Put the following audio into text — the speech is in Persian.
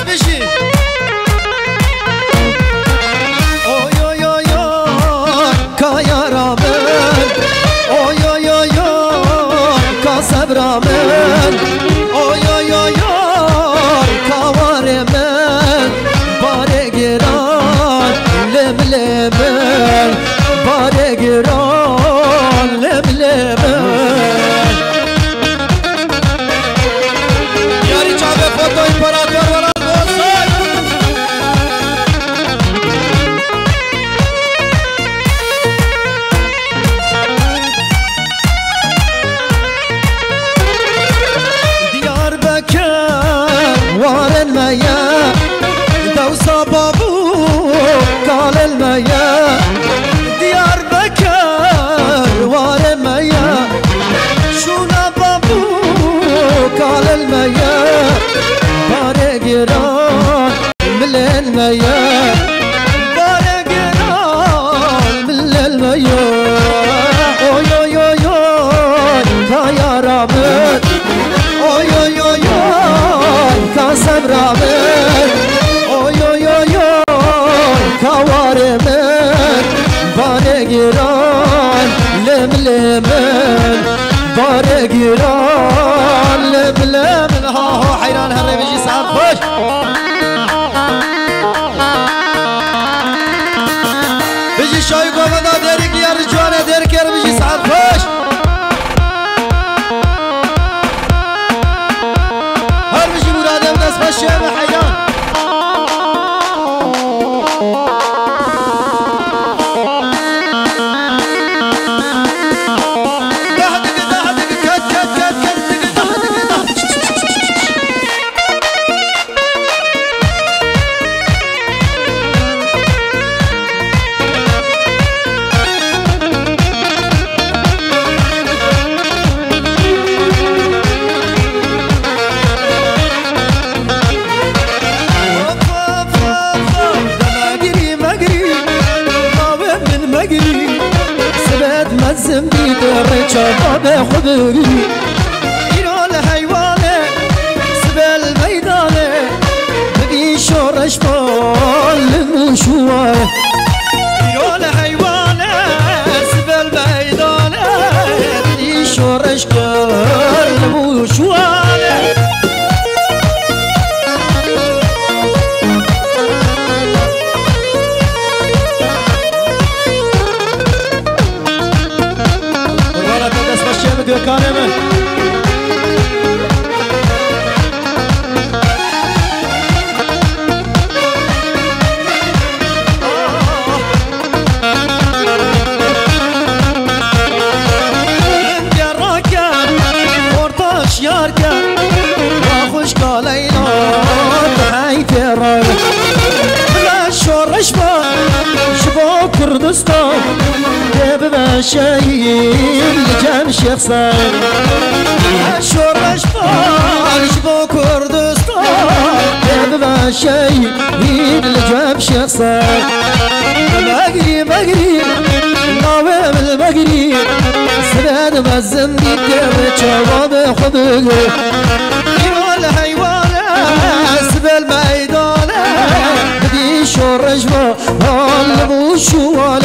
بشی اوی اوی اوی کایارامن اوی اوی اوی کاسبرامن اوی اوی اوی کاوارمن باره گران لملمن باره گران لملمن یاری چابه فوتو امپراتور ولان بوسای دیار بکر وارن میا دوسا بابو قال الميا ديار بكر وارن ميا شونا بابو قال الميا بارقران من الميا بارقران من الميا اوي اوي اوي اوي يا رامن اوي اوي اوي كاسم رامن اوي اوي اوي كوارمن بارقران لملمن بارقران لملمن ها هو حيران هري بيجي سعد خوش بيجي شاي قومنا ديرك يا رجال ديرك يا بيجي سعد خوش هر بيجي مراد الناس ماشي حيران زمبي درجة بابا خبري إيرو الحيوانة سبل ميدانة بدي شورش بال المشوار إيرو الحيوانة سبل ميدانة بدي شورش بال المشوار كارمن خوش قالينا بحيث راي بلا شورش با شبا كردستان دب بشايل لجام شيخ صاير شورش با شبا كردستان دب بشايل لجام شيخ صاير مقري مقري ناوي بالمقري سراد مزم دير جواب خبر الحيوان سبل ميدانه بدي شورج ما هالبوشوار